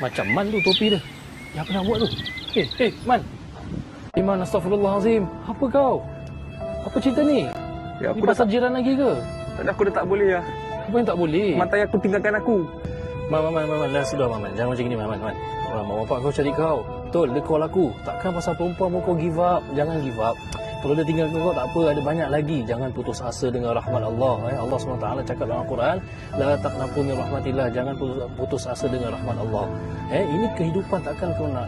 Macam Man tu topi dia. Ya apa nak buat tu? Man. Man, astagfirullahalazim. Apa kau? Apa cerita ni? Ya, Ni pasal jiran lagi ke? Aku dah tak boleh lah. Apa yang tak boleh? Mantai aku tinggalkan aku. Man, dah sudah Man. Jangan macam ni Man. Mak bapak kau cari kau. Betul, dia call aku. Takkan pasal perempuan mau kau give up. Jangan give up. Kalau dia tinggalkan kau tak apa, ada banyak lagi. Jangan putus asa dengan rahmat Allah. Allah SWT cakap dalam Al-Quran, la taqnatu min rahmatillah. Jangan putus asa dengan rahmat Allah. Ini kehidupan, takkan kau nak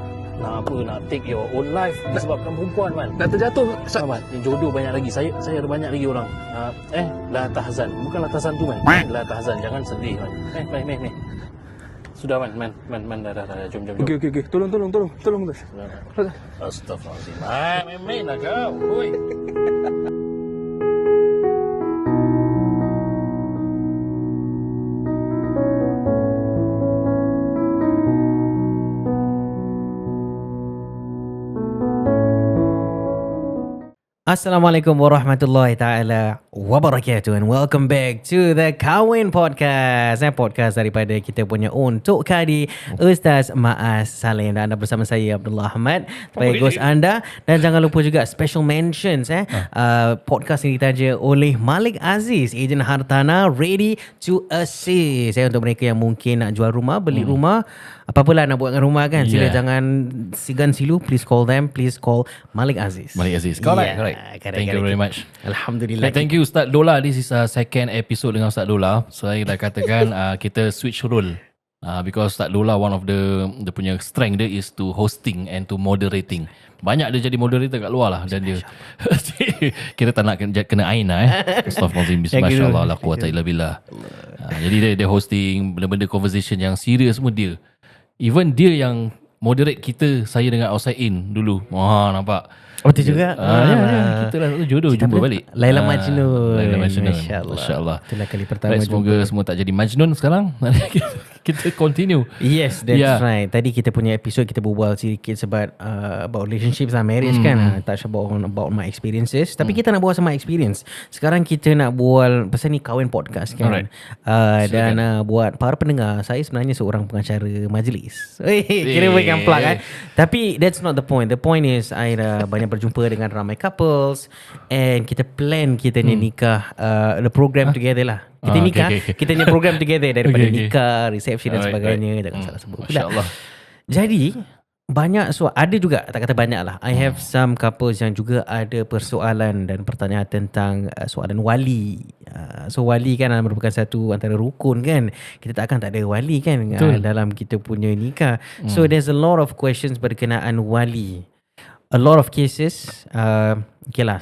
take your own life disebabkan perempuan Man. Dah terjatuh. Man, jodoh banyak lagi. Saya ada banyak lagi orang. La tahzan. Bukan la tahzan tu Man. La tahzan. Jangan sedih Man. Meh. Sudah Man, dah. Jom. Okey. Tolong. Astaghfirullahaladzim. Main lah kau. Oi. Assalamualaikum warahmatullahi taala wabarakatuh, and welcome back to the Kawin Podcast. Podcast daripada kita punya own Tok Kadi, Ustaz Maaz Salim, dan anda bersama saya Abdullah Ahmad, pengurus anda. Dan jangan lupa juga special mentions podcast ini ditaja oleh Malik Aziz, ejen hartanah, ready to assist untuk mereka yang mungkin nak jual rumah, beli rumah, apa-apalah nak buat dengan rumah kan. Sila jangan sigan silu, please call Malik Aziz. Correct. Thank you very much. Alhamdulillah. Thank you Ustaz Dola. This is second episode dengan Ustaz Dola. Saya dah katakan kita switch role. Because Ustaz Dola, one of the punya strength dia is to hosting and to moderating. Banyak dia jadi moderator kat luar lah. Dan dia kita tak nak kena aina Astaghfirullahaladzim. Bismillahirrahmanirrahim. La quwwata illa billah. Jadi dia hosting benda-benda conversation yang serius semua dia. Even dia yang moderate kita, saya dengan outside in dulu. Nampak. Betul juga. Kita lah jodoh jumpa balik. Laila Majnun. Masya Allah. Itulah kali pertama semoga semua tak jadi Majnun sekarang. Kita continue. Yes, that's right. Tadi kita punya episode kita berbual sedikit about relationships and marriage kan. Touch about my experiences. Tapi kita nak bual sama experience. Sekarang kita nak bual pasal ni Kawin Podcast kan. Dan buat para pendengar, saya sebenarnya seorang pengacara majlis. Kira bukan plug kan. Tapi that's not the point. The point is I dah banyak berjumpa dengan ramai couples, and kita plan kita ni nikah, the program together lah. Kita nikah, kita ni program together daripada nikah, reception dan sebagainya. Jangan salah sebut pula. Jadi banyak ada juga, tak kata banyak lah, I have some couples yang juga ada persoalan dan pertanyaan tentang soalan wali. So wali kan merupakan satu antara rukun kan. Kita takkan tak ada wali kan dalam kita punya nikah. So there's a lot of questions berkenaan wali. A lot of cases,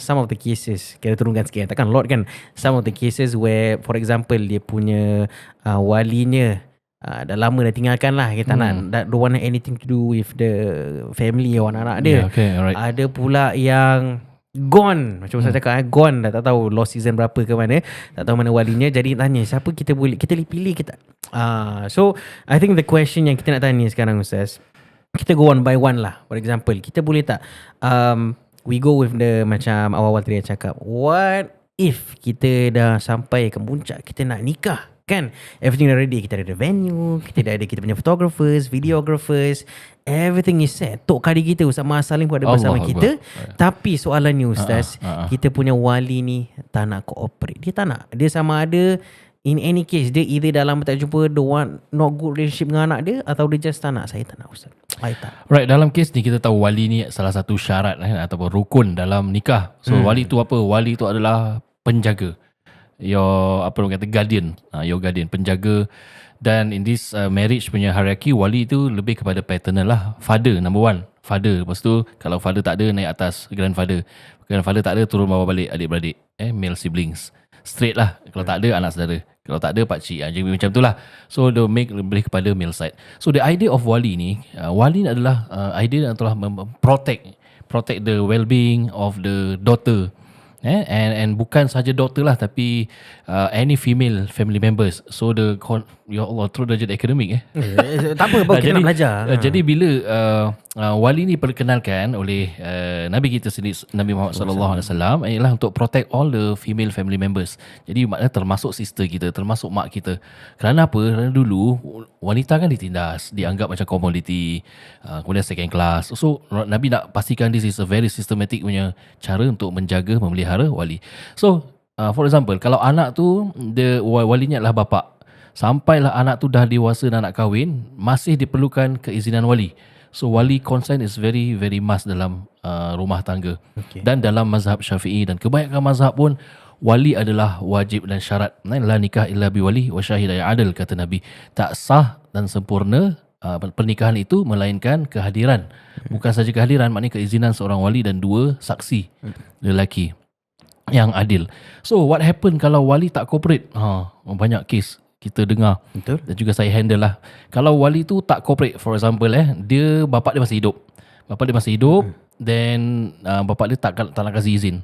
some of the cases, kita turunkan sikit, takkan a lot kan. Some of the cases where, for example, dia punya walinya dah lama dah tinggalkan lah. Kita don't want anything to do with the family or anak-anak dia. Ada pula yang gone, macam saya cakap, gone, dah tak tahu lost season berapa ke mana, tak tahu mana walinya. Jadi tanya siapa kita boleh, kita pilih kita. So I think the question yang kita nak tanya sekarang, Ustaz, kita go one by one lah. For example, kita boleh tak we go with the macam awal-awal tadi yang cakap, what if kita dah sampai ke puncak, kita nak nikah kan, everything dah ready, kita ada venue, kita dah ada kita punya photographers, videographers, everything is set. Tok Kadi kita Ustaz Maaz Salim pun ada bersama kita. Tapi soalannya Ustaz, kita punya wali ni tak nak cooperate. Dia tak nak. Dia sama ada, in any case, dia either dalam tak jumpa, don't want not good relationship dengan anak dia, atau dia just tak nak. Saya tak nak Ustaz. I tak. Right, dalam kes ni kita tahu wali ni salah satu syarat ataupun rukun dalam nikah. So wali tu apa? Wali tu adalah penjaga. Your orang kata guardian. Your guardian, penjaga. Dan in this marriage punya hierarchy, wali tu lebih kepada paternal lah. Father number one. Father. Lepas tu kalau father tak ada, naik atas grandfather. Grandfather tak ada, turun bawah balik adik-beradik. Male siblings. Straight lah. Kalau tak ada, anak saudara. Kalau tak ada, pakcik. Jadi macam tu lah. So the make lebih kepada male side. So the idea of wali ni, wali adalah idea adalah protect the well-being of the daughter. And bukan saja daughter lah, tapi any female family members. So ya Allah, terus dah jadi akademik tak apa, kita nak belajar. Jadi bila wali ni perkenalkan oleh Nabi kita sendiri, Nabi Muhammad sallallahu alaihi wasallam, ialah untuk protect all the female family members. Jadi maknanya termasuk sister kita, termasuk mak kita. Kerana apa? Kerana dulu wanita kan ditindas, dianggap macam komoditi, kemudian second class. So Nabi nak pastikan this is a very systematic punya cara untuk menjaga, memelihara wali. So for example, kalau anak tu walinya adalah bapa, sampailah anak tu dah dewasa dan nak kahwin, masih diperlukan keizinan wali. So wali consent is very very must dalam rumah tangga. Dan dalam mazhab Syafi'i dan kebanyakan mazhab pun, wali adalah wajib dan syarat. La nikah illa bi wali wa syahid adil, kata Nabi. Tak sah dan sempurna pernikahan itu melainkan kehadiran. Bukan saja kehadiran, maknanya keizinan seorang wali dan 2 saksi lelaki yang adil. So what happen kalau wali tak cooperate? Banyak kes kita dengar. Betul. Dan juga saya handle lah. Kalau wali tu tak cooperate, for example bapak dia masih hidup. Then bapak dia tak nak kasih izin.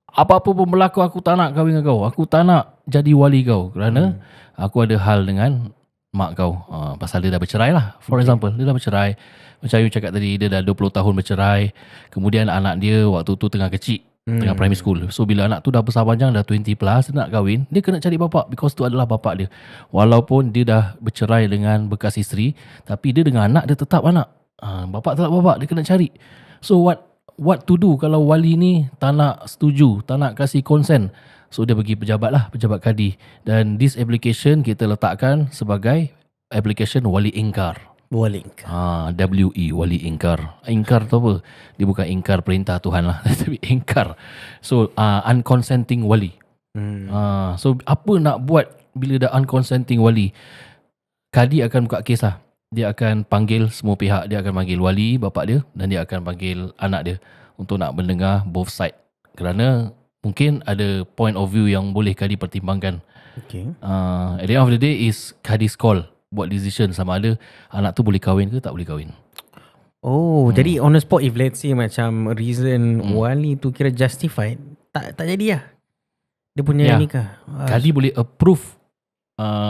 Apa-apa pun berlaku, aku tak nak kahwin dengan kau. Aku tak nak jadi wali kau. Kerana aku ada hal dengan mak kau. Pasal dia dah bercerai lah. For example, dia dah bercerai. Macam you cakap tadi, dia dah 20 tahun bercerai. Kemudian anak dia waktu tu tengah kecil. Tengah primary school. So bila anak tu dah besar panjang, dah 20 plus, dia nak kahwin, dia kena cari bapak, because tu adalah bapak dia. Walaupun dia dah bercerai dengan bekas isteri, tapi dia dengan anak, dia tetap anak. Bapak tetap bapak, dia kena cari. So what to do kalau wali ni tak nak setuju, tak nak kasih consent? So dia pergi pejabat kadi. Dan this application kita letakkan sebagai application wali ingkar. Wali WE, wali ingkar. Ingkar tu apa? Dia bukan ingkar perintah Tuhan lah, tapi ingkar. So unconsenting wali. So apa nak buat bila dah unconsenting wali? Kadi akan buka kes lah. Dia akan panggil semua pihak. Dia akan panggil wali, bapak dia, dan dia akan panggil anak dia untuk nak mendengar both side. Kerana mungkin ada point of view yang boleh kadi pertimbangkan. At the end of the day is kadi's call, buat decision sama ada anak tu boleh kahwin ke tak boleh kahwin. Jadi on the spot, if let's say macam reason wali tu kira justified, tak jadi lah dia punya nikah. Kadi boleh approve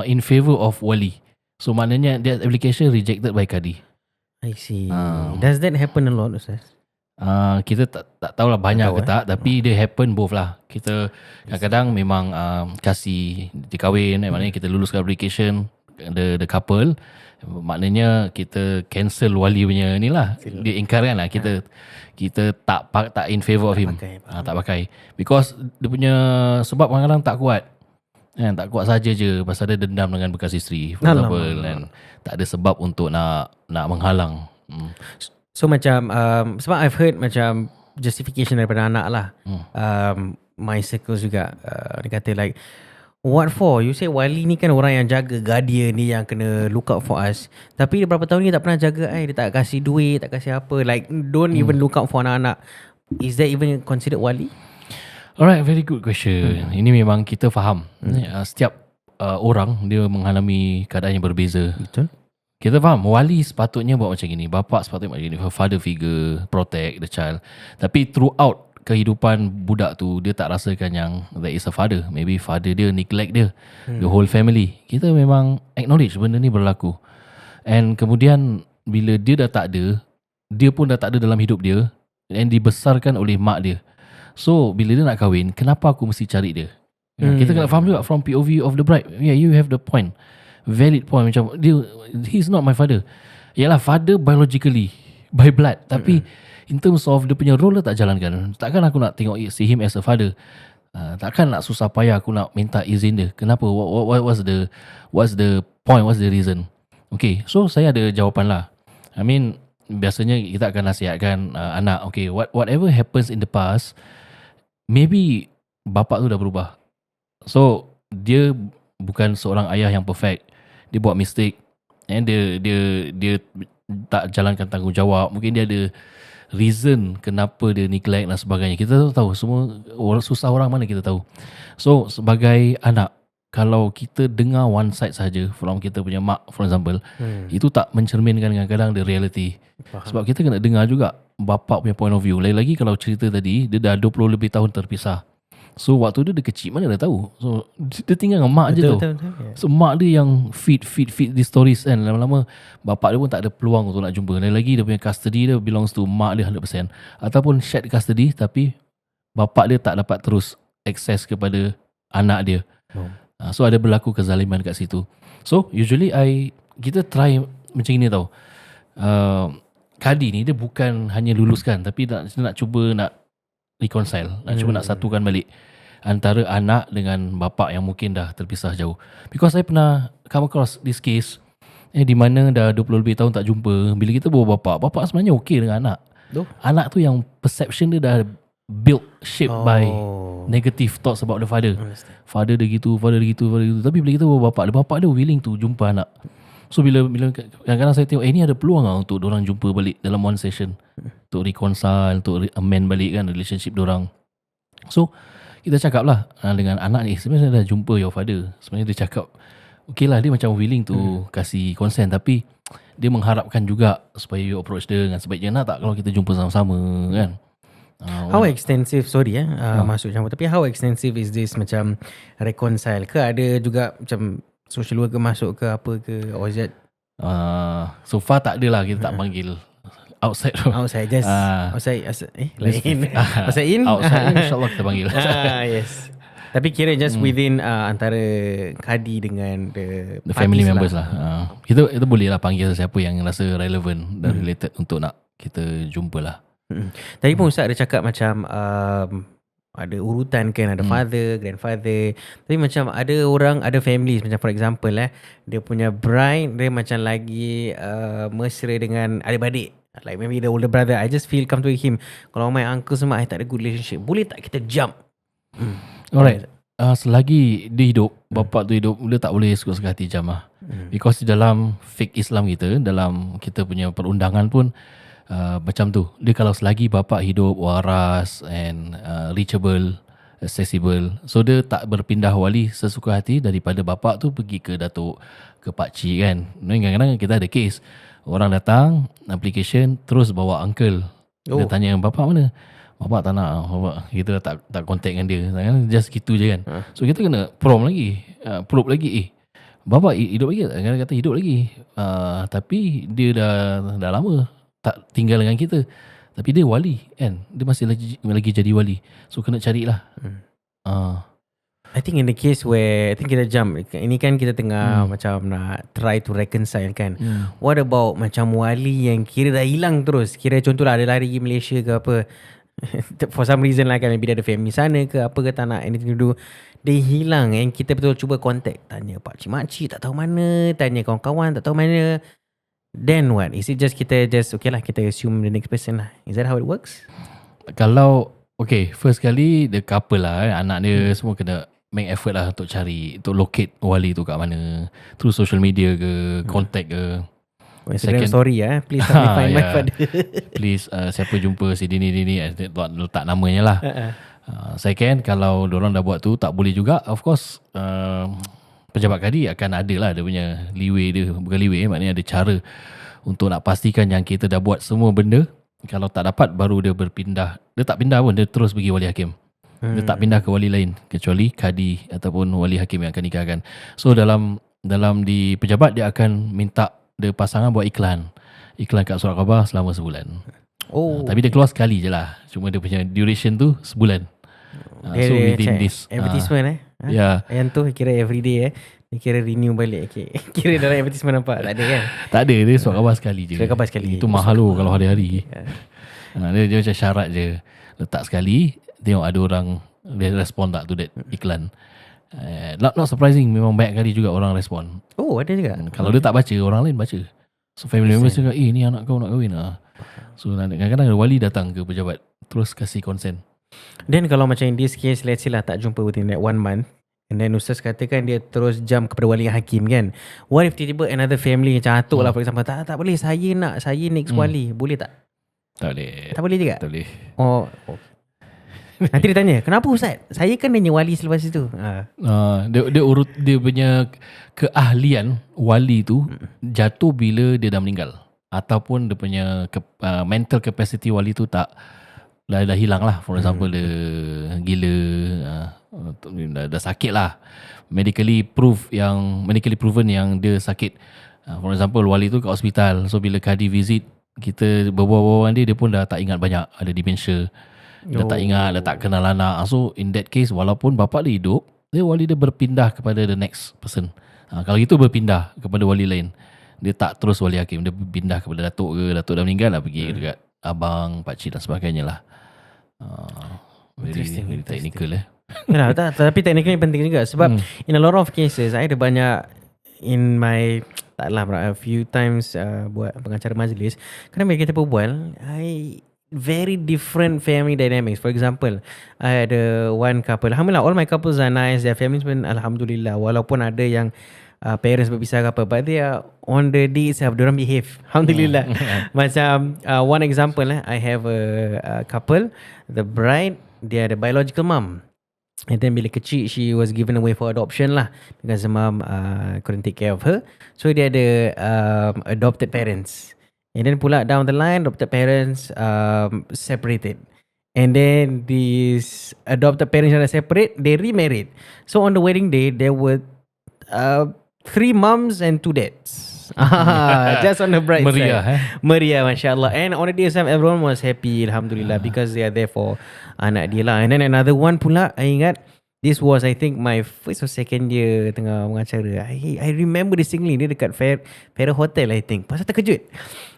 in favor of wali. So maknanya that application rejected by kadi. I see. Does that happen a lot, Ustaz? Kita tak tahulah banyak ke tak, tapi dia happen both lah. Kita kadang-kadang memang kasih dikahwin, maknanya kita luluskan application the couple, maknanya kita cancel wali punya ni lah, dia ingkarkan lah, kita tak in favor of him, tak pakai, because dia punya sebab kadang-kadang tak kuat. Tak kuat saja je pasal dia dendam dengan bekas isteri, for example, dan tak ada sebab untuk nak menghalang. So macam sebab I've heard macam justification daripada anak lah. My circles juga dia kata like, what for? You say wali ni kan orang yang jaga, guardian ni yang kena look out for us. Tapi dia berapa tahun ni tak pernah jaga, dia tak kasih duit, tak kasih apa. Like don't even look out for anak-anak. Is that even considered wali? Alright, very good question. Ini memang kita faham. Setiap orang dia mengalami keadaan yang berbeza. Betul. Kita faham wali sepatutnya buat macam gini, bapa sepatutnya buat macam gini, father figure, protect the child. Tapi throughout kehidupan budak tu, dia tak rasakan yang there is a father. Maybe father dia neglect dia, the whole family. Kita memang acknowledge benda ni berlaku. And kemudian bila dia dah tak ada, dia pun dah tak ada dalam hidup dia, and dibesarkan oleh mak dia. So bila dia nak kahwin, kenapa aku mesti cari dia? Kita kena faham juga from POV of the bride. Yeah, you have the point, valid point. Macam he's not my father. Yalah, father biologically, by blood, tapi in terms of dia punya role tak jalankan. Takkan aku nak tengok see him as a father. Takkan nak susah payah aku nak minta izin dia. Kenapa? What's the point? What's the reason? Okay, so saya ada jawapan lah. I mean, biasanya kita akan nasihatkan anak, okay, whatever happens in the past, maybe bapak tu dah berubah. So dia bukan seorang ayah yang perfect. Dia buat mistake, and dia tak jalankan tanggungjawab. Mungkin dia ada reason kenapa dia neglect dan sebagainya. Kita tahu semua, susah orang mana kita tahu. So sebagai anak, kalau kita dengar one side saja from kita punya mak, for example, itu tak mencerminkan kadang-kadang the reality. Sebab kita kena dengar juga bapak punya point of view. Lagi-lagi kalau cerita tadi dia dah 20 lebih tahun terpisah. So waktu dia kecil, mana dia tahu. So dia tinggal dengan mak je tu. Betul. So mak dia yang feed the stories kan. Lama-lama bapak dia pun tak ada peluang untuk nak jumpa. Dan lagi dia punya custody dia belongs to mak dia 100%. Ataupun shared custody tapi bapak dia tak dapat terus akses kepada anak dia. So ada berlaku kezaliman kat situ. So usually kita try macam ni tau. Kadi ni dia bukan hanya luluskan tapi nak cuba nak reconcile, nak cuba nak satukan balik antara anak dengan bapa yang mungkin dah terpisah jauh. Because saya pernah come across this case di mana dah 20 lebih tahun tak jumpa. Bila kita bawa bapa sebenarnya okey dengan anak. Anak tu yang perception dia dah shaped by negative thoughts about the father. Father dia gitu. Tapi bila kita bawa bapa dia willing to jumpa anak. So bila kadang-kadang saya tengok ni ada peluang lah untuk diorang jumpa balik dalam one session, untuk reconcile, untuk amend balik kan relationship diorang. So kita cakap lah dengan anak ni, sebenarnya saya dah jumpa your father. Sebenarnya dia cakap okay lah, dia macam willing to kasih consent, tapi dia mengharapkan juga supaya you approach dia dengan sebaiknya. Nak tak kalau kita jumpa sama-sama kan. How extensive, masuk campur, tapi how extensive is this macam reconcile ke? Ada juga macam social worker masuk ke apa ke, or is it so far tak ada lah, kita tak panggil outside just outside lain outside in insyaAllah kita panggil. Yes, tapi kira just within antara kadi dengan the family members lah. Kita boleh lah panggil siapa yang rasa relevant dan related untuk nak kita jumpa lah. Tadi pun Ustaz ada cakap macam ada urutan kan, ada father, grandfather. Tapi macam ada families macam for example dia punya bride dia macam lagi mesra dengan adik-beradik. Like maybe the older brother, I just feel come to him, kalau my uncle semua I tak ada good relationship, boleh tak kita jump? Alright. Selagi dia hidup, bapak tu hidup, dia tak boleh suka-suka hati jam lah. Because dalam fake Islam kita, dalam kita punya perundangan pun macam tu. Dia kalau selagi bapak hidup waras and reachable, accessible, so dia tak berpindah wali sesuka hati daripada bapak tu pergi ke datuk, ke pakcik kan. Kadang-kadang kita ada case orang datang application terus bawa uncle. Dia tanya bapak mana? Bapak tak nak, bapak kita tak contact dengan dia. Just gitu je kan. So kita kena probe lagi. Bapak hidup lagi? Kadang kata hidup lagi. Tapi dia dah lama tak tinggal dengan kita, tapi dia wali kan, dia masih lagi jadi wali, so kena carilah. I think in the case where I think kita jump, ini kan kita tengah macam nak try to reconcile kan. What about macam wali yang kira dah hilang terus, kira contohlah ada lari pergi Malaysia ke apa for some reason lah kan, maybe dia ada family sana ke apa ke, tak nak anything to do, dia hilang and kita betul cuba contact, tanya pakcik-makcik tak tahu mana, tanya kawan-kawan tak tahu mana. Then what? Is it just kita okay lah, kita assume the next person lah? Is that how it works? Kalau first kali the couple lah, anak dia semua kena make effort lah untuk cari, untuk locate wali tu kat mana, through social media ke, contact ke. Instagram story please help me find my father. Please siapa jumpa si Dini letak namanya lah. Second, kalau diorang dah buat tu tak boleh juga, of course pejabat kadi akan ada lah dia punya leeway dia. Bukan leeway, maknanya ada cara untuk nak pastikan yang kita dah buat semua benda. Kalau tak dapat, baru dia berpindah. Dia tak pindah pun, dia terus pergi wali hakim. Dia tak pindah ke wali lain kecuali kadi ataupun wali hakim yang akan nikahkan. So dalam di pejabat, dia akan minta dia pasangan buat iklan kat surat khabar selama sebulan. Tapi dia keluar sekali je lah, cuma dia punya duration tu sebulan. So within this advertisement yang tu kira everyday dia kira renew balik. Kira dalam advertisement nampak tak ada kan? Tak ada, dia surat khabar sekali je. Surat khabar sekali. Itu mahal tu kalau hari-hari. Dia macam syarat je, letak sekali, tengok ada orang dia respon tak to that iklan. Not surprising, memang banyak kali juga orang respon. Ada juga. Kalau dia tak baca, orang lain baca. So family members cakap, ni anak kau nak kahwin lah. So kadang-kadang wali datang ke pejabat, terus kasih consent. Then kalau macam in this case, let's say lah tak jumpa within that 1 month, and then Ustaz katakan dia terus jump kepada wali hakim kan. What if tiba-tiba another family macam atuk lah for example, tak boleh, saya next wali, boleh tak? Tak boleh. Tak boleh juga? Tak boleh. Nanti dia tanya, kenapa Ustaz? Saya kan dia wali selepas itu. Dia punya keahlian wali tu jatuh bila dia dah meninggal, ataupun dia punya mental capacity wali tu tak dah hilang lah. For example dia gila, dah sakit lah, medically proven yang dia sakit. For example wali tu kat hospital, so bila Kadi visit, kita berbual-bual dengan dia pun dah tak ingat banyak, ada dementia, dah tak ingat, dah tak kenal anak. So in that case, walaupun bapak dia hidup, wali dia berpindah kepada the next person. Kalau gitu berpindah kepada wali lain, dia tak terus wali hakim, dia pindah kepada datuk ke, datuk dah meninggal lah, pergi dekat abang, pakcik dan sebagainya lah. Very technical Yalah, tapi technically penting juga sebab in a lot of cases I ada banyak in my a few times buat pengacara majlis, kadang bila kita berbual, very different family dynamics. For example, I ada one couple, alhamdulillah all my couples are nice, their families pun alhamdulillah, walaupun ada yang parents berpisah ke apa, but they are on the day itself, diorang behave alhamdulillah. Macam one example, I have a couple, the bride, dia ada biological mom, and then bila kecil she was given away for adoption lah because the mom couldn't take care of her, so dia ada adopted parents, and then pula down the line adopted parents separated, and then these adopted parents yang dah separate, they remarried. So on the wedding day there were 3 moms and 2 dads. Just on the bright Meriah, side. Meriah, masya-Allah. And on the day itself everyone was happy alhamdulillah because they are there for anak dia lah. And then another one pula, I ingat this was I think my first or second year tengah mengacara. I remember distinctly, dia dekat Farrer Hotel I think. Pasal terkejut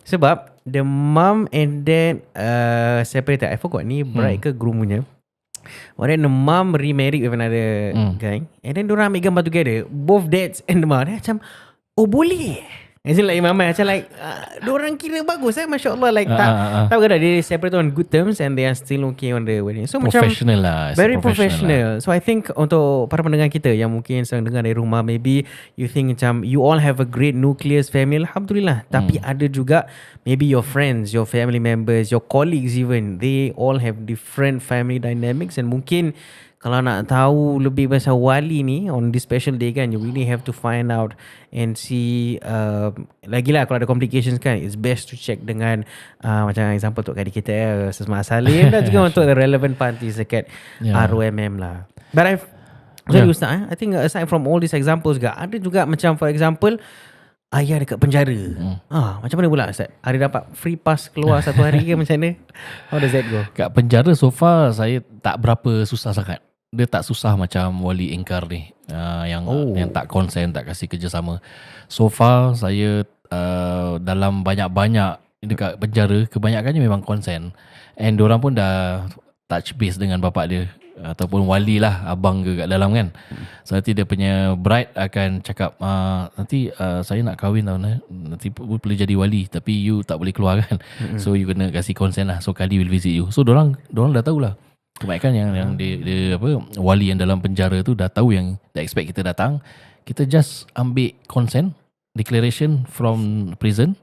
sebab the mom and dad separated. I forgot ni bride ke groom punya. But then the mom remarried with another guy, and then diorang ambil gambar together, both dads and the mom. Dia macam, oh boleh. As in like mama macam like diorang kira bagus masya-Allah, like tak kena dia separate on good terms and they are still okay on the wedding. So professional macam lah, very professional. So I think untuk para pendengar kita yang mungkin sedang dengar dari rumah, maybe you think macam you all have a great nucleus family, alhamdulillah. Tapi ada juga maybe your friends, your family members, your colleagues even, they all have different family dynamics, and mungkin kalau nak tahu lebih pasal wali ni on this special day kan, you really have to find out and see. Lagilah kalau ada complications kan, it's best to check dengan macam example untuk adik kita Sesma Salim dan juga untuk the relevant parties dekat ROMM lah. But Ustaz, I think aside from all these examples juga, ada juga macam for example ayah dekat penjara. Macam mana pula Ustaz? Ada dapat free pass keluar satu hari ke macam mana? How does that go? Kat penjara so far saya tak berapa susah sangat. Dia tak susah macam wali ingkar ni, yang tak konsen, tak kasih kerjasama. So far saya dalam banyak-banyak dekat penjara, kebanyakannya memang konsen, and diorang pun dah touch base dengan bapak dia ataupun wali lah, abang ke kat dalam kan. So nanti dia punya bride akan cakap, nanti saya nak kahwin tau, nanti boleh jadi wali tapi you tak boleh keluar kan. So you kena kasih consent lah, so Kadi will visit you. So dorang dah tahulah. Kebanyakan yang dia wali yang dalam penjara tu dah tahu yang dia expect kita datang. Kita just ambil consent declaration from prison,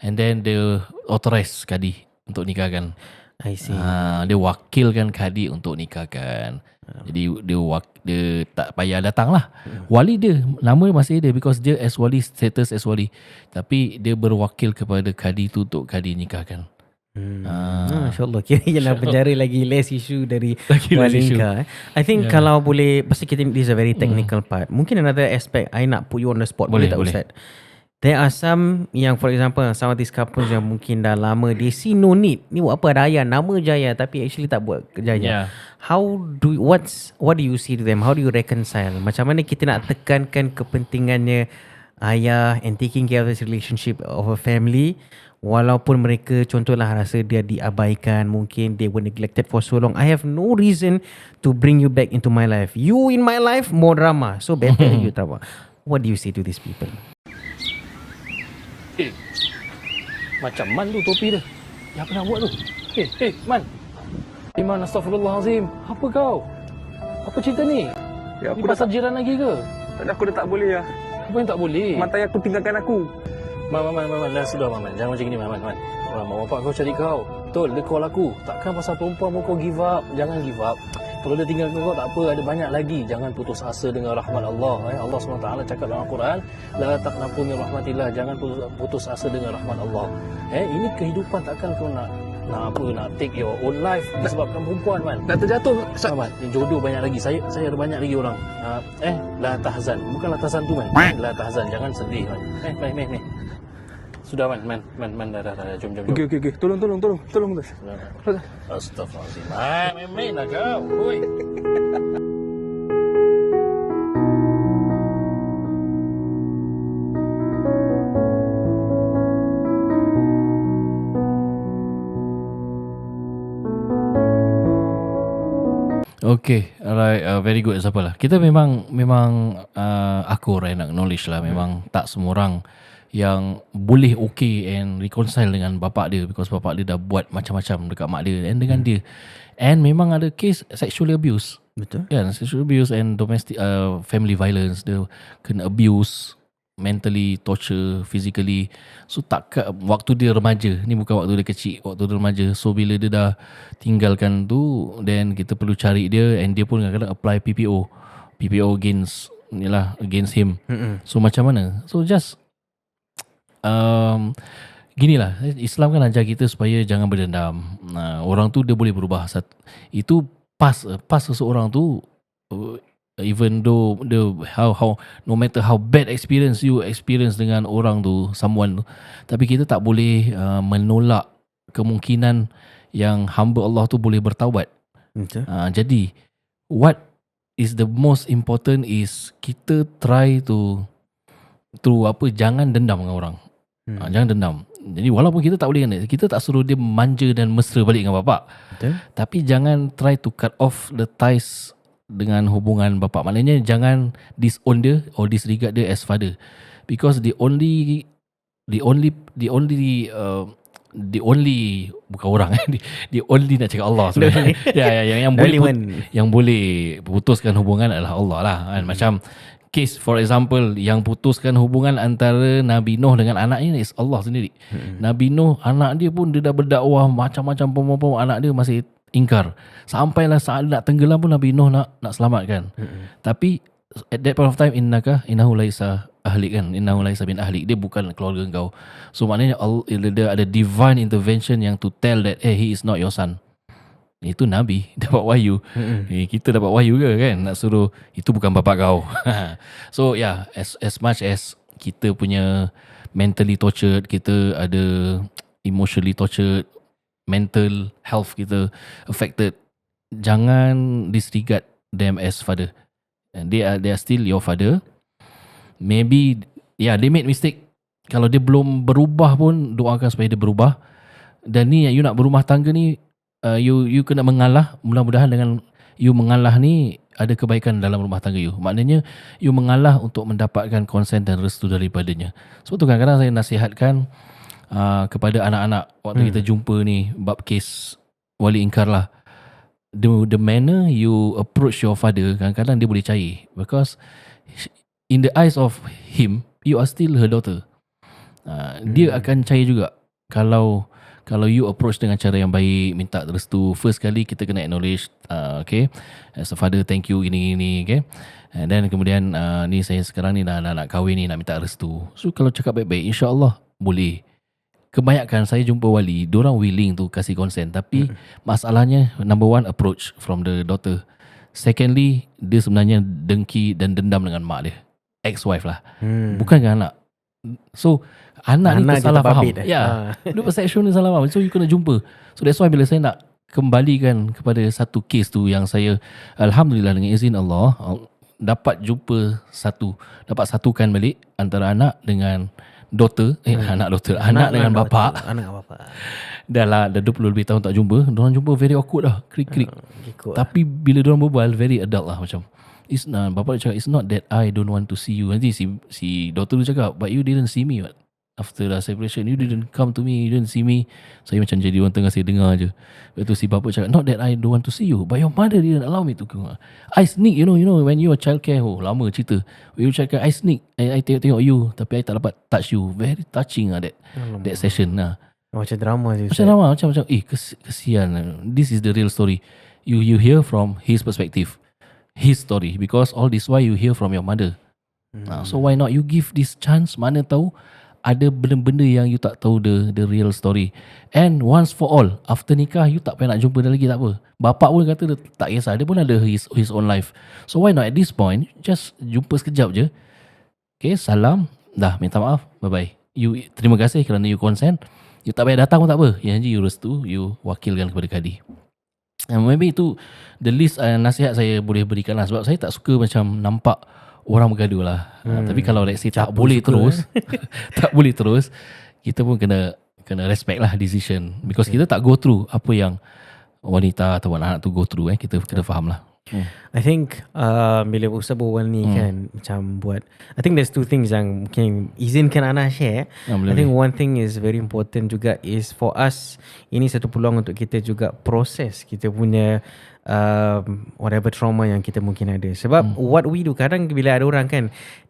and then dia authorize Kadi untuk nikahkan. I see. Dia wakilkan Kadi untuk nikahkan. Jadi dia tak payah datang lah. Wali dia, nama masih dia because dia as wali, status as wali. Tapi dia berwakil kepada Kadi tu untuk Kadi nikahkan. InsyaAllah kira dalam penjara lagi less issue dari wali nikah. I think kalau boleh, pasti kita, this is a very technical part. Mungkin another aspect I nak put you on the spot. Boleh tak Ustaz? There are some yang for example, some of these couples yang mungkin dah lama, they see no need, ni buat apa ada ayah, nama Jaya tapi actually tak buat kerjanya. What do you see to them? How do you reconcile? Macam mana kita nak tekankan kepentingannya ayah and taking care of this relationship of a family, walaupun mereka contohlah rasa dia diabaikan, mungkin they were neglected for so long. I have no reason to bring you back into my life. You in my life, more drama. So better you drama. What do you say to these people? Macam Man tu topi dia. Yang apa nak buat tu? Man. Man, astagfirullahalazim. Apa kau? Apa cerita ni? Ya, Ni pasal jiran lagi ke? Aku dah tak boleh lah. Apa yang tak boleh? Mantai aku tinggalkan aku. Man, dah sudah Man. Jangan macam ni Man. Mak bapak kau cari kau. Betul, dia call aku. Takkan pasal perempuan mau kau give up. Jangan give up. Kalau dia tinggalkan kau tak apa, ada banyak lagi. Jangan putus asa dengan rahmat Allah. Allah SWT cakap dalam Al-Quran, la taqnatu min rahmatillah, jangan putus asa dengan rahmat Allah. Ini kehidupan, takkan kau nak nak take your own life disebabkan perempuan man. Nak terjatuh. Man, jodoh banyak lagi. Saya ada banyak lagi orang. La tahzan. Bukan la tahzan tu man. La tahzan, jangan sedih man. Meh. Sudah man. Dah. Jom. Okey. Tolong. Astaghfirullahaladzim. Main lah kau. Oi. Okay, alright, very good example lah. Kita memang aku nak acknowledge lah, memang tak semua orang yang boleh okay and reconcile dengan bapak dia, because bapak dia dah buat macam-macam dekat mak dia and dengan dia. And memang ada case sexual abuse. Betul. Kan, sexual abuse and domestic family violence, dia kena abuse, mentally torture, physically. So waktu dia remaja, ni bukan waktu dia kecil, waktu dia remaja. So bila dia dah tinggalkan tu, then kita perlu cari dia, and dia pun kadang-kadang apply PPO against him. So macam mana? So just ginilah, Islam kan ajar kita supaya jangan berdendam. Orang tu dia boleh berubah. Itu pas seseorang tu, even though how no matter how bad experience you experience dengan orang tu, someone tu, tapi kita tak boleh menolak kemungkinan yang hamba Allah tu boleh bertaubat. Jadi what is the most important is kita try to jangan dendam dengan orang. Jangan dendam. Jadi walaupun kita tak boleh, kita tak suruh dia manja dan mesra balik dengan bapak. Betul. Tapi jangan try to cut off the ties dengan hubungan bapak. Maknanya jangan disown dia or disregard dia as father, because the only bukan orang the only nak cakap Allah sebenarnya. yang boleh putuskan hubungan adalah Allah lah kan. Macam case for example yang putuskan hubungan antara Nabi Nuh dengan anaknya is Allah sendiri. Nabi Nuh, anak dia pun dia dah berdakwah macam-macam, pom anak dia masih ingkar. Sampailah saat nak tenggelam pun Nabi Nuh nak selamatkan. Tapi at that point of time, innahu laisa ahlik kan, innahu laisa bin ahlik, dia bukan keluarga kau. So maknanya dia ada divine intervention yang to tell that he is not your son. Itu Nabi dapat wahyu. Kita dapat wahyu ke kan, nak suruh itu bukan bapak kau. So yeah, as much as kita punya mentally tortured, kita ada emotionally tortured, mental health kita affected, jangan disregard them as father. And they are still your father. Maybe they made mistake. Kalau dia belum berubah pun, doakan supaya dia berubah. Dan ni you nak berumah tangga ni, you kena mengalah. Mudah-mudahan dengan you mengalah ni ada kebaikan dalam rumah tangga you. Maknanya you mengalah untuk mendapatkan konsen dan restu daripadanya. Sebab tu kadang-kadang saya nasihatkan kepada anak-anak waktu kita jumpa ni, bab kes wali ingkar lah, the manner you approach your father, kadang-kadang dia boleh cair, because in the eyes of him, you are still her daughter. Dia akan cair juga kalau you approach dengan cara yang baik, minta restu. First kali kita kena acknowledge, okay, as a father, thank you, ini, okay. And then kemudian ni saya sekarang ni nak kahwin ni, nak minta restu. So kalau cakap baik-baik, insya-Allah boleh. Kebanyakan saya jumpa wali, diorang willing tu kasih consent, tapi masalahnya number one, approach from the daughter. Secondly, dia sebenarnya dengki dan dendam dengan mak dia, ex-wife lah, bukan dengan anak. So anak ni tersalah faham. Dia perception ni salah faham. So you kena jumpa. So that's why bila saya nak kembalikan kepada satu kes tu, yang saya alhamdulillah dengan izin Allah dapat satukan balik antara anak dengan daughter, anak dengan bapa. Dah 20 lebih tahun tak jumpa. Diorang jumpa very awkward lah, krik-krik. Tapi bila diorang berbual, very adult lah. Macam bapa dia cakap, it's not that I don't want to see you. Nanti si daughter tu cakap, but you didn't see me what? After the separation, you didn't come to me, you didn't see me. Saya macam jadi orang tengah saya dengar je. Lepas tu si bapa cakap, not that I don't want to see you, but your mother didn't allow me to go. I sneak, you know when you are childcare, lama cerita. When you childcare, I sneak, I tengok you, tapi I tak dapat touch you. Very touching that session lah. Macam drama je. Macam kesian. This is the real story. You hear from his perspective, his story, because all this while you hear from your mother. So why not you give this chance? Mana tahu ada benda-benda yang you tak tahu the real story. And once for all, after nikah you tak payah nak jumpa dia lagi, tak apa. Bapak pun kata dia tak kisah, dia pun ada his own life. So why not at this point just jumpa sekejap je. Okay, salam, dah minta maaf, bye bye. You terima kasih kerana you consent. You tak payah datang pun tak apa. Yang je you restu, you wakilkan kepada kadi. Maybe itu the least nasihat saya boleh berikan lah. Sebab saya tak suka macam nampak orang bergaduh lah. Tapi kalau let's say tak boleh terus tak boleh terus, kita pun kena respect lah decision. Because kita tak go through apa yang wanita atau anak tu go through. Kita kena faham lah. I think bila Ustaz berbual ni kan, macam buat, I think there's two things yang mungkin izinkan Ana share. I think one thing is very important juga is for us, ini satu peluang untuk kita juga proses kita punya whatever trauma yang kita mungkin ada. Sebab what we do, kadang bila ada orang kan,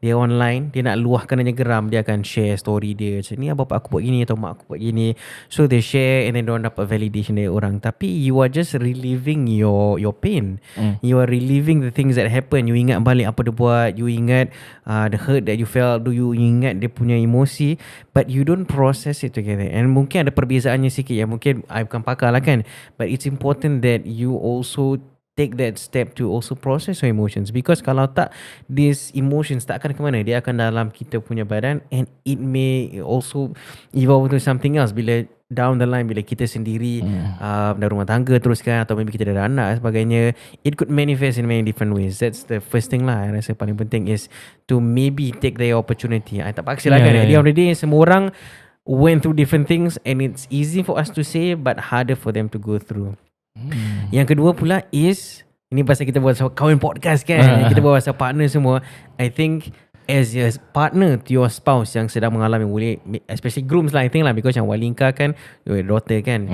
dia online, dia nak luahkan dia geram, dia akan share story dia, macam ni bapak aku buat gini atau mak aku buat gini. So they share and then diorang dapat validation dari orang. Tapi you are just reliving your pain. You are reliving the things that happen. You ingat balik apa dia buat, you ingat the hurt that you felt, you ingat dia punya emosi, but you don't process it together. And mungkin ada perbezaannya sikit ya, mungkin I bukan pakar lah kan, but it's important that you also take that step to also process your emotions, because kalau tak, these emotions tak akan ke mana, dia akan dalam kita punya badan, and it may also evolve to something else bila down the line, bila kita sendiri dah rumah tangga teruskan, atau maybe kita dah ada anak dan sebagainya, it could manifest in many different ways. That's the first thing lah. I rasa paling penting is to maybe take the opportunity. I tak paksa lah kan, at the end of the day semua orang went through different things, and it's easy for us to say but harder for them to go through. Yang kedua pula is, ini pasal kita buat kawan podcast kan, kita buat pasal partner semua. I think as a partner to your spouse yang sedang mengalami, boleh, especially grooms lah I think lah, because yang wali nikah kan, your daughter kan,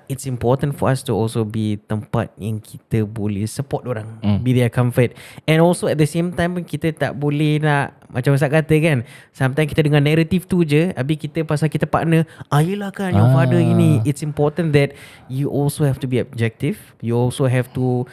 it's important for us to also be tempat yang kita boleh support orang, be their comfort. And also at the same time kita tak boleh nak, macam Ustaz kata kan, sometimes kita dengar narrative tu je, habis kita pasal kita partner, yelah kan your father ini. It's important that you also have to be objective. You also have to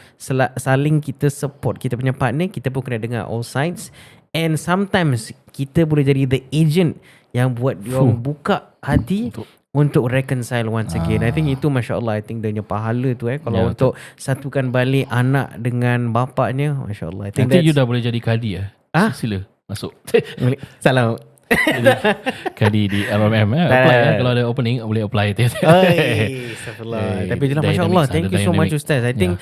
saling kita support kita punya partner. Kita pun kena dengar all sides. And sometimes kita boleh jadi the agent yang buat dia buka hati untuk reconcile once again. I think itu Masya Allah, I think dia punya pahala tu kalau untuk satukan balik anak dengan bapaknya, Masya Allah. I think nanti you dah boleh jadi kadi sila masuk. Salam. Kadi di LMM apply kalau ada opening boleh apply. Astagfirullah. Tapi jelas Masya Allah, thank you so much Ustaz. I think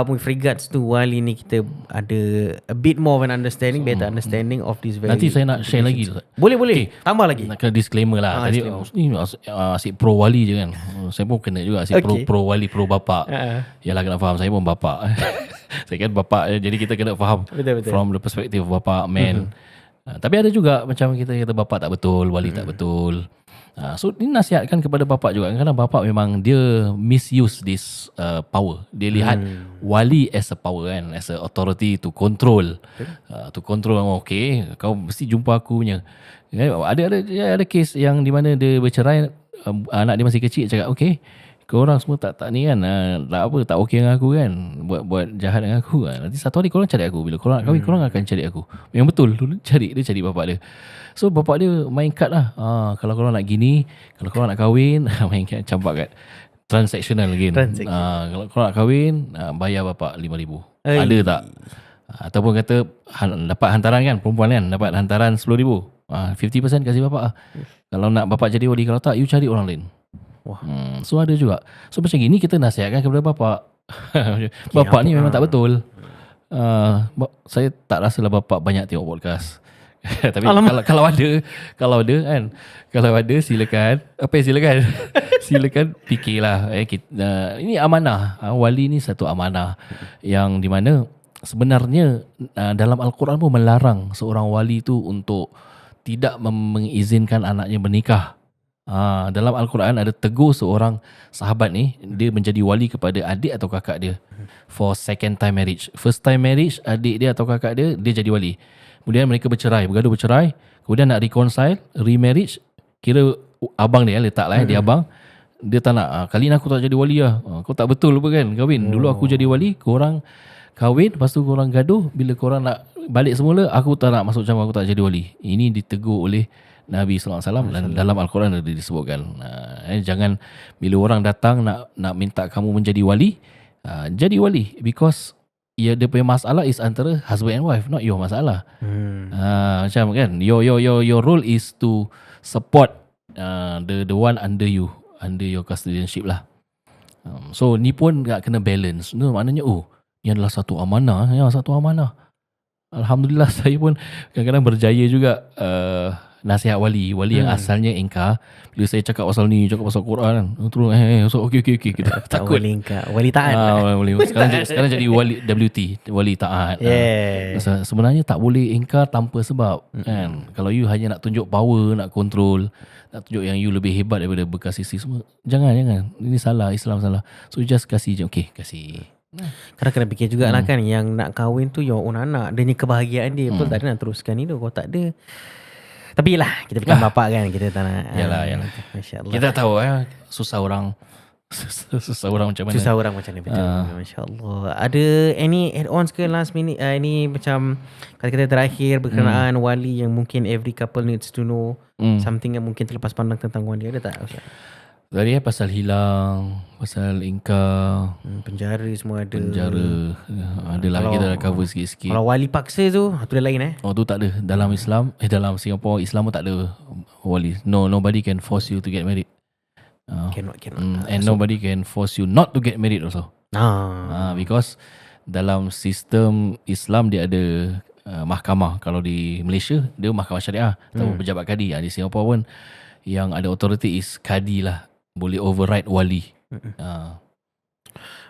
with regards to wali ni, kita ada a bit more of an understanding, better understanding of this very. Nanti saya nak share lagi. Boleh tambah lagi. Nak kena disclaimer lah. Tadi ni asyik pro wali je kan. Saya pun kena juga asyik pro wali, pro bapak. Yalah, kena faham, saya pun bapak. Saya kan bapak, jadi kita kena faham betul. From the perspective of bapak, man. Tapi ada juga macam kita kata bapak tak betul, wali tak betul. So ini nasihatkan kepada bapak juga. Kadang-kadang bapak memang dia misuse this power. Dia lihat wali as a power kan, as a authority to control. To control, okay, kau mesti jumpa aku punya. Ada case yang di mana dia bercerai, anak dia masih kecil, cakap okay, korang semua tak ni kan, tak okey dengan aku kan, buat jahat dengan aku kan. Nanti satu hari korang cari aku, bila korang nak kahwin korang akan cari aku. Yang betul dia cari bapak dia. So bapak dia main kad lah, kalau korang nak gini, kalau korang nak kahwin main kad, campak kat transactional again. Kalau korang nak kahwin, bayar bapak 5,000. Ada tak? Ataupun kata dapat hantaran kan, perempuan kan dapat hantaran 10,000, 50% kasih bapak. Kalau nak bapak jadi wali, kalau tak you cari orang lain. So ada juga. So macam gini kita nasihatkan kepada bapak. Bapak ni memang tak betul. Saya tak rasalah bapak banyak tengok podcast. Tapi kalau ada kan, kalau ada silakan. Silakan fikirlah. Ini amanah. Wali ni satu amanah yang di mana sebenarnya dalam Al-Quran pun melarang seorang wali tu untuk tidak mengizinkan anaknya bernikah. Dalam Al-Quran ada tegur seorang sahabat ni, dia menjadi wali kepada adik atau kakak dia for second time marriage. First time marriage, adik dia atau kakak dia jadi wali. Kemudian mereka bercerai, kemudian nak reconcile, remarriage, kira abang dia letak lah dia abang, dia tak nak, kali ni aku tak jadi wali lah. Kau tak betul apa kan kahwin. Dulu aku jadi wali, korang kahwin, lepas tu korang gaduh, bila korang nak balik semula, aku tak nak masuk campur, aku tak jadi wali. Ini ditegur oleh Nabi SAW dan dalam Al-Quran ada disebutkan. Jangan bila orang datang nak minta kamu menjadi wali, jadi wali, because dia punya masalah is antara husband and wife, not your masalah. Macam kan, your role is to support the one under you, under your custodianship lah. So ni pun tak kena balance. Maknanya ni adalah satu amanah. Alhamdulillah saya pun kadang-kadang berjaya juga nasihat wali yang asalnya ingkar. Bila saya cakap pasal ni, cakap pasal Quran kan, terus so okey kita takut wali ingkar, wali taat. Sekarang jadi wali WT, wali taat. Sebenarnya tak boleh ingkar tanpa sebab kan. Kalau you hanya nak tunjuk power, nak control, nak tunjuk yang you lebih hebat daripada bekas isteri semua, jangan. Ini salah, Islam salah. So just kasih je. Okey, kasih. Kadang kena fikir juga lah kan, yang nak kahwin tu your own anak, dia ni kebahagiaan dia. Betul tak, dia nak teruskan hidup. Kalau tak ada, tapi yelah, kita bukan bapak kan, kita tak nak. Yalah. Masya Allah. Kita tahu susah orang macam mana. Susah orang macam ni, betul. Masya Allah. Ada any add-ons ke last minute? Ini macam kata-kata terakhir berkenaan wali yang mungkin every couple needs to know, something yang mungkin terlepas pandang tentang wali, ada tak? Tadi pasal hilang, pasal ingkar, penjara semua ada. Adalah kita dah cover sikit-sikit. Kalau wali paksa tu dah lain tu tak ada. Dalam Islam, dalam Singapore, Islam pun tak ada wali. Nobody can force you to get married. Cannot. And nobody can force you not to get married also. Because dalam sistem Islam dia ada mahkamah. Kalau di Malaysia, dia mahkamah syariah atau pejabat kadi. Di Singapore pun yang ada authority is kadi lah. Boleh override wali.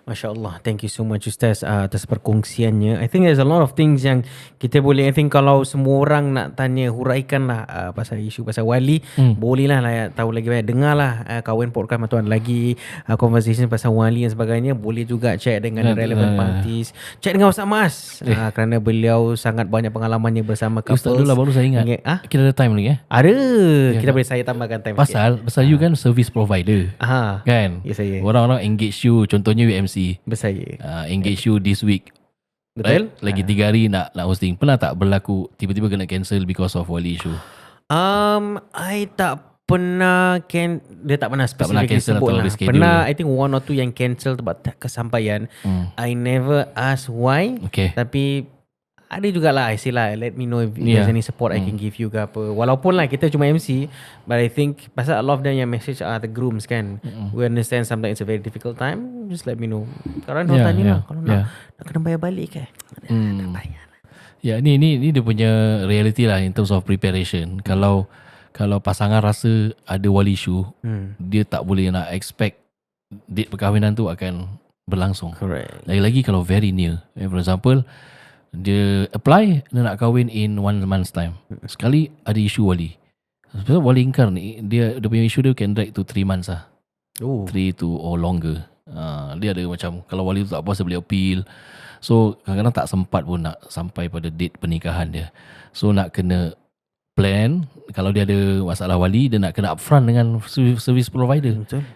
Masya Allah. Thank you so much Ustaz atas perkongsiannya. I think there's a lot of things yang kita boleh, I think kalau semua orang nak tanya, huraikan lah pasal isu pasal wali, boleh lah tahu lagi banyak. Dengar lah kawan podcast Matuan lagi conversation pasal wali dan sebagainya. Boleh juga check dengan relevant parties, check dengan Ustaz Mas kerana beliau sangat banyak pengalamannya bersama couples. Ustaz dulu lah, baru saya ingat kita ada time lagi ada. Kita boleh saya tambahkan time pasal you kan service provider kan. Ya, saya. Orang-orang engage you, contohnya UMC bersaya engage you this week. Betul. Right? Lagi 3 hari nak hosting. Pernah tak berlaku tiba-tiba kena cancel because of wali issue? I tak pernah dia tak pernah spesifik sebut lah. Pernah I think 1 or 2 yang cancel sebab tak kesampaian. I never ask why. Tapi ada jugalah I say lah, let me know if there's any support I can give you ke apa. Walaupun lah kita cuma MC, but I think pasal a lot of them yang message are the grooms kan. We understand sometimes it's a very difficult time. Just let me know. Korang tanya lah kalau nak kena bayar balik ke. Nak bayar lah. Ni dia punya reality lah in terms of preparation. Kalau pasangan rasa ada wali issue, dia tak boleh nak expect date perkahwinan tu akan berlangsung. Correct. Lagi-lagi kalau very near. For example, dia apply, dia nak kahwin in 1 month's time. Sekali ada isu wali. Sebab wali ingkar ni, dia punya isu dia can drag to 3 months lah. 3 to or longer. Dia ada macam, kalau wali tu tak puas, dia boleh appeal. So kadang-kadang tak sempat pun nak sampai pada date pernikahan dia. So nak kena plan. Kalau dia ada masalah wali, dia nak kena upfront dengan service provider. Betul.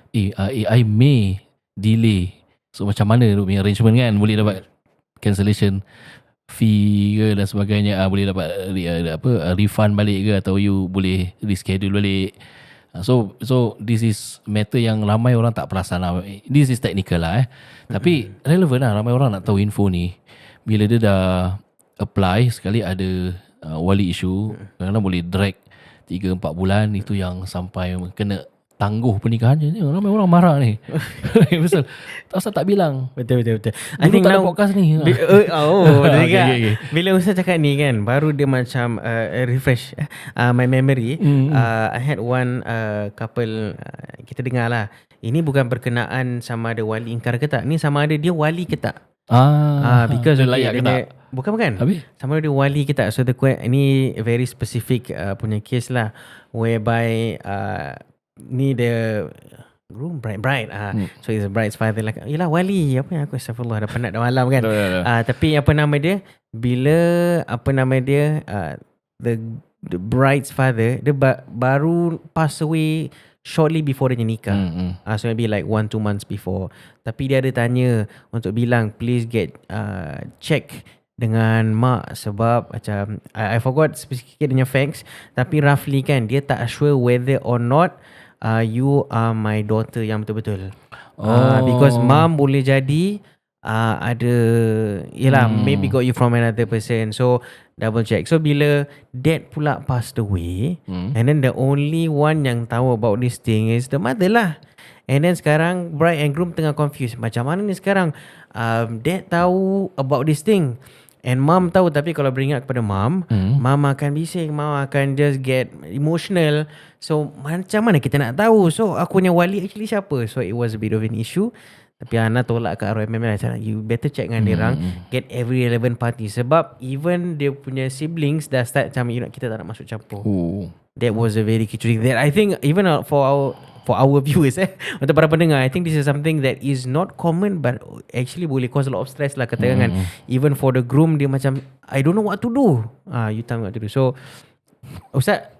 I may delay. So macam mana dia punya arrangement kan, boleh dapat cancellation fee ke dan sebagainya, boleh dapat refund balik ke, atau you boleh reschedule balik. So this is matter yang ramai orang tak perasan lah. This is technical lah tapi relevant lah. Ramai orang nak tahu info ni. Bila dia dah apply, sekali ada wali issue, kadang-kadang boleh drag 3-4 bulan. Itu yang sampai kena tangguh pernikahan je. Ramai orang marah ni. Betul. Tak bilang. Betul. I think now podcast ni. Betul juga. Okay. Bila Ustaz cakap ni kan, baru dia macam refresh my memory. I had one couple, kita dengar lah. Ini bukan berkenaan sama ada wali ingkar ke tak. Ni sama ada dia wali ke tak. Because dia layak ke tak? Bukan. Habis? Sama ada dia wali ke tak. So ini very specific punya case lah, whereby ni the groom bride so it's a bride's father like, yelah wali apa yang aku astagfirullah dah penat dah malam kan. Tapi apa nama dia, bila the bride's father dia baru pass away shortly before dia nikah. So maybe like 1-2 months before. Tapi dia ada tanya untuk bilang please get check dengan mak sebab macam I forgot sikit dia facts, tapi roughly kan dia tak sure whether or not you are my daughter yang betul-betul. Because mom boleh jadi ada yelah maybe got you from another person, so double check. So bila dad pula passed away, and then the only one yang tahu about this thing is the mother lah. And then sekarang bride and groom tengah confused, macam mana ni sekarang. Dad tahu about this thing and mom tahu, tapi kalau bring up kepada mom, mom akan bising, mom akan just get emotional. So macam mana kita nak tahu? So aku punya wali actually siapa? So it was a bit of an issue. Tapi Ana tolak kat RMM lah, cakap you better check dengan dia orang, get every relevant party. Sebab even dia punya siblings dah start macam kita tak nak masuk campur. That was a very key thing that I think even for our viewers untuk para pendengar, I think this is something that is not common but actually boleh cause a lot of stress lah katakan. Even for the groom, dia macam I don't know what to do. You tell me what to do. So Ustaz,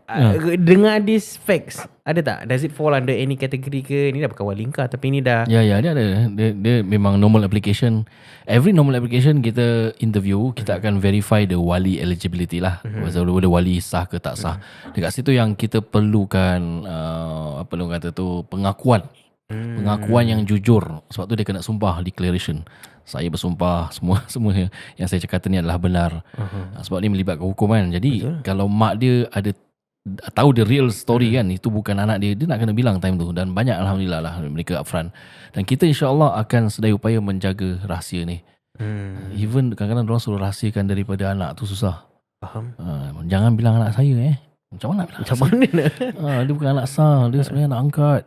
dengar these facts, ada tak? Does it fall under any category ke? Ni dah bukan wali nikah, tapi ni dah dia ada. Dia memang normal application. Every normal application kita interview, kita akan verify the wali eligibility lah. Whether wali sah ke tak sah. Dekat situ yang kita perlukan apa orang kata tu, pengakuan. Pengakuan yang jujur. Sebab tu dia kena sumpah, declaration. Saya bersumpah semua yang saya cakap ni adalah benar. Sebab ni melibatkan hukum kan. Jadi kalau mak dia ada tahu the real story kan, itu bukan anak dia, dia nak kena bilang time tu. Dan banyak alhamdulillah lah mereka upfront. Dan kita insyaAllah akan sedaya upaya menjaga rahsia ni. Even kadang-kadang diorang suruh rahsiakan daripada anak tu susah. Faham. Jangan bilang anak saya Macam mana nak bilang? Macam mana nak? Dia bukan anak sah, dia sebenarnya anak angkat.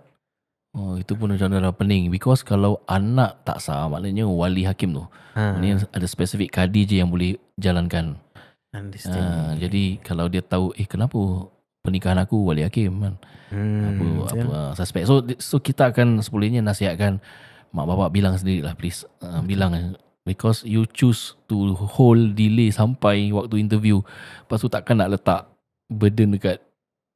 Itu pun macam dah pening. Because kalau anak tak sah, maknanya wali hakim tu, maknanya ada spesifik kadi je yang boleh jalankan. Jadi kalau dia tahu kenapa pernikahan aku wali hakim kan, apa suspek. So kita akan sepuluhnya nasihatkan mak bapak, bilang sendiri lah please. Bilang, because you choose to hold delay sampai waktu interview. Lepas tu takkan nak letak burden dekat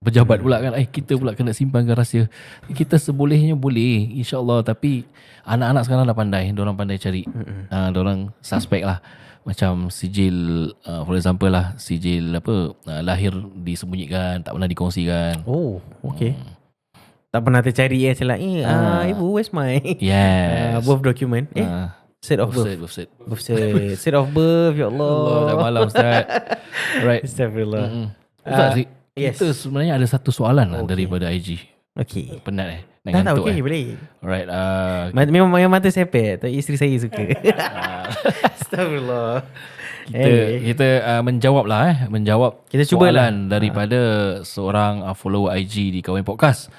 pejabat pula kan. Kita pula kena simpankan rahsia. Kita sebolehnya boleh insyaAllah. Tapi anak-anak sekarang dah pandai. Diorang pandai cari. Diorang suspek lah. Macam sijil, for example lah, sijil lahir disembunyikan, tak pernah dikongsikan. Oh, okay. Tak pernah tercari ibu, where's my birth document? Set of birth. Set of birth, ya Allah. Dah malam Ustaz. Right. Astagfirullah. Ustaz, Yes. kita sebenarnya ada satu soalan daripada IG. Okay. Penat nak Tak ngantuk okay, boleh. Alright. Memang mata sepet. Isteri saya suka. Astagfirullah. Kita menjawab lah menjawab kita soalan daripada seorang follower IG di Kawan Podcast.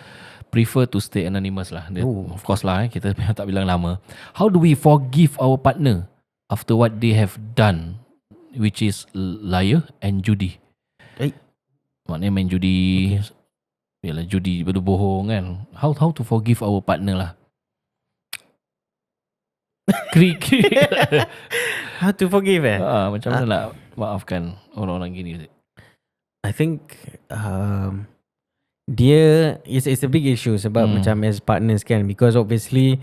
Prefer to stay anonymous lah. Of course lah, kita tak bilang nama. How do we forgive our partner after what they have done, which is liar and judi? Maknanya main judi. Yalah, judi berbohong kan. How to forgive our partner lah. Krik. How to forgive macam mana nak maafkan orang-orang gini? I think dia it's a big issue sebab macam as partners kan, because obviously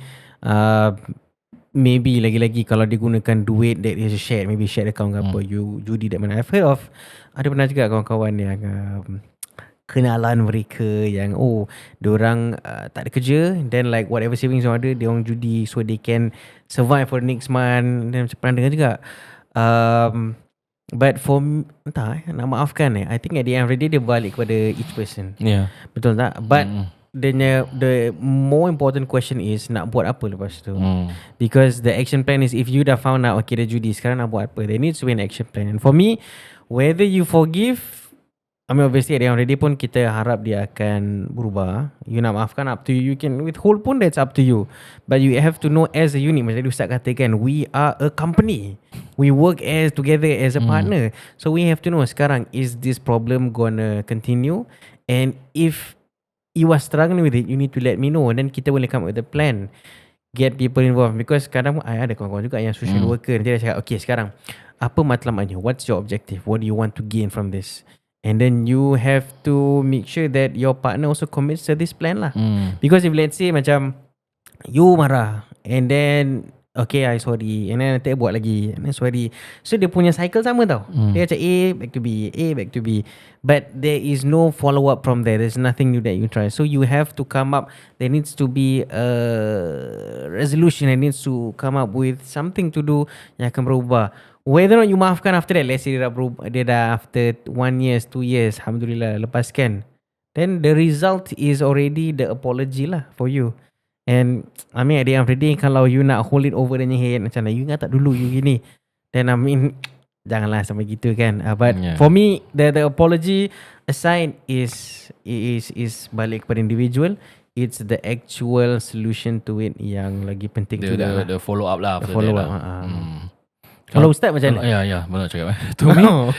maybe lagi-lagi kalau dia gunakan duit that is shared, maybe shared account ke apa, you judi that mana. I've heard of, ada pernah juga kawan-kawan yang kenalan mereka yang diorang tak ada kerja, then like whatever savings yang ada, diorang judi so they can survive for the next month. Dan pernah dengar juga. But for entah nak maafkan I think at the end of the day dia balik kepada each person. Betul tak? But the more important question is nak buat apa lepas tu. Because the action plan is, if you dah found out okay dia judi, sekarang nak buat apa, there needs to be an action plan. And for me, whether you forgive, I mean obviously at the end of the day pun kita harap dia akan berubah. You nak maafkan, up to you. You can withhold pun, that's up to you. But you have to know as a unit, macam Ustaz katakan, we are a company. We work together as a partner. So we have to know sekarang, is this problem gonna continue? And if you are struggling with it, you need to let me know. And then kita boleh come up with a plan. Get people involved. Because kadang ada kawan-kawan juga yang social worker, dia cakap, okay sekarang apa matlamatnya? What's your objective? What do you want to gain from this? And then you have to make sure that your partner also commits to this plan lah. Because if let's say macam you marah and then okay, I sorry. And then nanti buat lagi. And then sorry. So dia punya cycle sama tau. Dia macam A back to B, A back to B. But there is no follow up from there. There's nothing new that you try. So you have to come up. There needs to be a resolution. There needs to come up with something to do yang akan berubah. Whether or not you maafkan after that, let's say dia dah after 1 year, 2 years, alhamdulillah lepaskan. Then the result is already the apology lah for you. And I mean at the end of the day, kalau you nak hold it over in your head, macam you ingat tak dulu you gini, then I mean janganlah sampai gitu kan. But for me, the apology aside is balik kepada individual. It's the actual solution to it yang lagi penting juga. The follow up lah. Follow up. Kalau Ustaz macam mana? Ya, benar cakap. To me,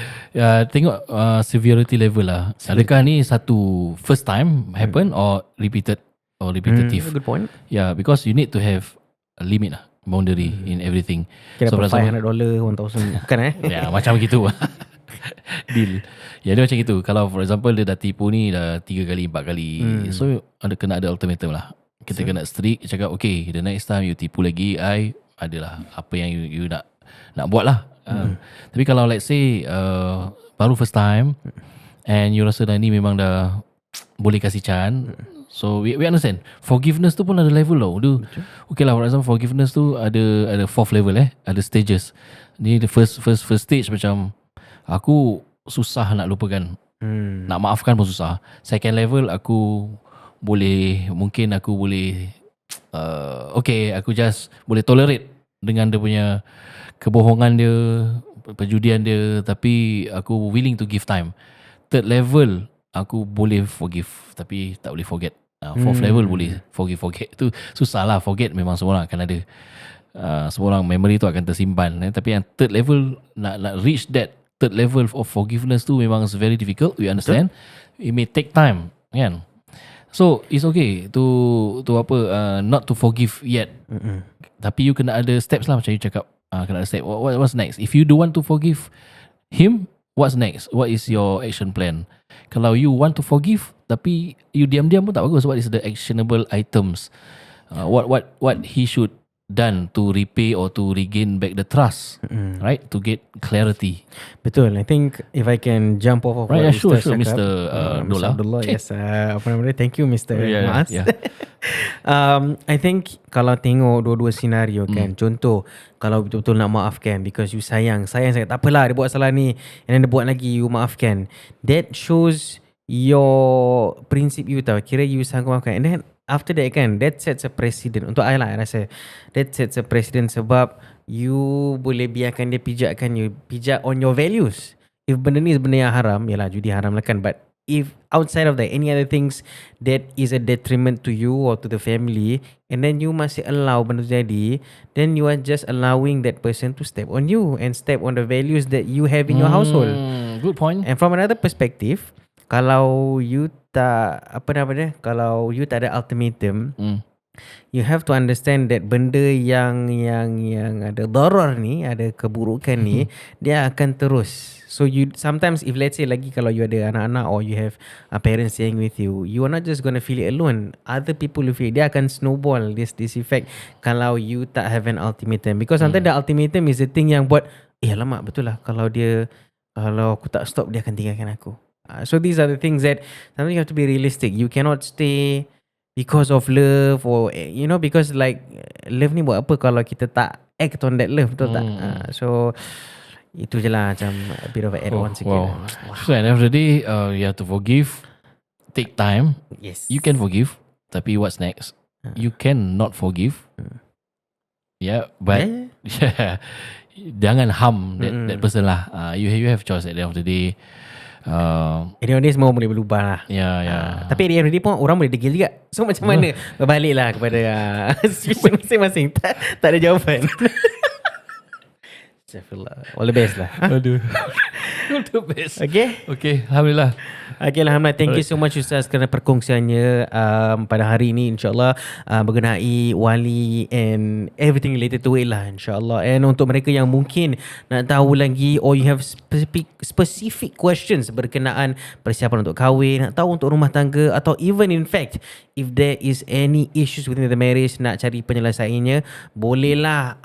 tengok severity level lah. Adakah ni satu first time happen or repeated or repetitive? Good point. Yeah, because you need to have a limit lah, boundary in everything. Kira so, $500, $1,000 bukan ya, macam gitu. Deal. Ya, dia macam gitu. Kalau for example dia dah tipu ni dah 3 kali, 4 kali. So kena ada ultimatum lah. Kita kena strict cakap okay, the next time you tipu lagi, I adalah apa yang you nak buat lah. Tapi kalau let's say baru first time and you rasa dah ni memang dah boleh kasih chance, so we understand. Forgiveness tu pun ada level tau. Okay lah, for example forgiveness tu ada 4th level ada stages. Ni the first stage macam aku susah nak lupakan. Nak maafkan pun susah. Second level aku boleh, mungkin aku boleh okay, aku just boleh tolerate dengan dia punya kebohongan dia, perjudian dia, tapi aku willing to give time. Third level aku boleh forgive tapi tak boleh forget. Fourth level boleh forget. Itu susah lah, forget memang semua orang akan ada. Semua orang memory tu akan tersimpan. Tapi yang third level, nak reach that third level of forgiveness tu memang very difficult. We understand. It may take time, kan? So it's okay to not to forgive yet. Tapi you kena ada steps lah, macam you cakap. Kena ada step. What's next? If you do want to forgive him, what's next? What is your action plan? Kalau you want to forgive tapi you diam-diam pun tak bagus. What is the actionable items? What he should done to repay or to regain back the trust, right? To get clarity. Betul. I think if I can jump off of right, what sure, Mr. Mr. Abdullah. Yes, apa nama dia? Thank you, Mr. Mas. Yeah. I think kalau tengok dua-dua senario kan, contoh kalau betul-betul nak maafkan because you sayang sangat, tak apalah dia buat salah ni, and then dia buat lagi, you maafkan. That shows your prinsip you tau, kira you sanggup maafkan. And then after that kan, that sets a precedent. Untuk I lah, I rasa that sets a precedent sebab you boleh biarkan dia pijak on your values. If benda ni benda yang haram, yalah judi haram lah kan, but if outside of that any other things that is a detriment to you or to the family, and then you masih allow benda tu jadi, then you are just allowing that person to step on you and step on the values that you have in your household. Good point. And from another perspective, kalau you tak kalau you tak ada ultimatum, you have to understand that benda yang ada darar ni, ada keburukan ni, dia akan terus. So you sometimes, if let's say lagi kalau you ada anak-anak or you have parents staying with you, you are not just going to feel it alone. Other people will feel it. Dia akan snowball this effect kalau you tak have an ultimatum. Because sometimes the ultimatum is the thing yang buat, alamak betul lah, kalau aku tak stop dia akan tinggalkan aku. So these are the things that sometimes you have to be realistic. You cannot stay because of love or because like love ni buat apa kalau kita tak act on that love, betul tak? So itu je lah, macam a bit of an add-on sikit. Wow. So at the end of the day, you have to forgive. Take time. Yes. You can forgive, tapi what's next? You cannot forgive. Yeah, but jangan harm that person lah. You have choice at the end of the day. At the end of the day semua boleh berubah lah. Yeah. Tapi at the end of the day pun orang boleh degil juga. So macam mana? Berbalik lah kepada situation masing-masing. Tak ada jawapan. Astagfirullah. All the best lah. Aduh. All the best. Okay. Alhamdulillah. Okay, Alhamdulillah. Thank you so much Ustaz kerana perkongsiannya pada hari ini, insyaAllah mengenai wali and everything related to it lah, insyaAllah. And untuk mereka yang mungkin nak tahu lagi, or you have specific questions berkenaan persiapan untuk kahwin, nak tahu untuk rumah tangga, atau even in fact if there is any issues within the marriage, nak cari penyelesaiannya, bolehlah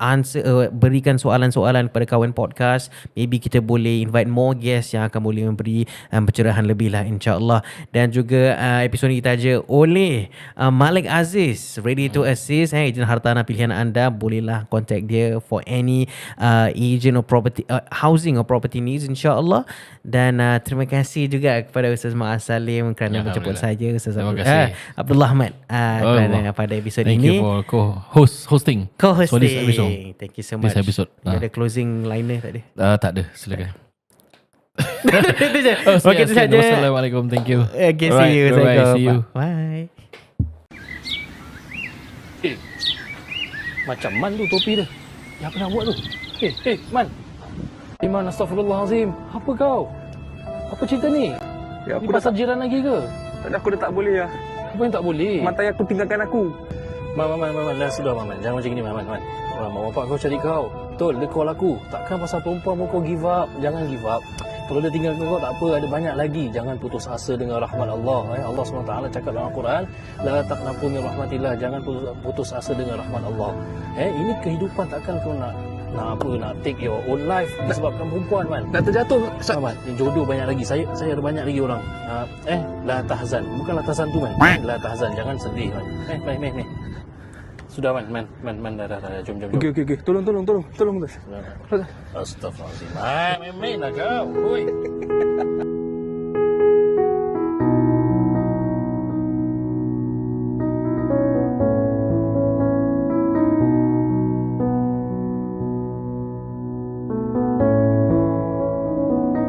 berikan soalan-soalan kepada Kawan Podcast. Maybe kita boleh invite more guests yang akan boleh memberi pencerahan lebih lah, insyaAllah. Dan juga episod ini ditaja oleh Malik Aziz, ready to assist. Ejen hartanah pilihan anda, bolehlah contact dia for any agent or property housing or property needs, insyaAllah. Dan terima kasih juga kepada Ustaz Ma'az Salim kerana menjemput saya, Ustaz Abdullah Ahmad kerana pada episod Thank ini. you for hosting. For this episode. Thank you so much. This episode. Ada closing liner tak ada? Tak ada, silakan. Itu je. Okay, itu saja. Wassalamualaikum. Thank you. Okay, Alright, see you. bye-bye, see you. Bye. Macam Man tu topi dia. Yang apa nak buat tu? Man. Man, astagfirullahalazim. Apa kau? Apa cerita ni? Ya, Ni pasal jiran lagi ke? Aku dah tak boleh lah. Apa yang tak boleh? Mantai aku tinggalkan aku. Man, dah sudah Man. Jangan macam ni Man. Mak bapak kau cari kau. Betul, dia call aku. Takkan pasal perempuan kau give up. Jangan give up. Kalau dia tinggal kau tak apa, ada banyak lagi. Jangan putus asa dengan rahmat Allah. Allah SWT cakap dalam Al-Quran, la taqnatu min rahmatillah. Jangan putus asa dengan rahmat Allah. Ini kehidupan, takkan kau nak take your own life disebabkan perempuan, Man. Dah terjatuh. Man, jodoh banyak lagi. Saya ada banyak lagi orang. La tahzan. Bukanlah tahzan tu, Man. La tahzan. Jangan sedih, Man. Meh. Sudah, Man. Dah. Jom. Okey. Tolong. Astaghfirullahaladzim. Main lah kau. Oi.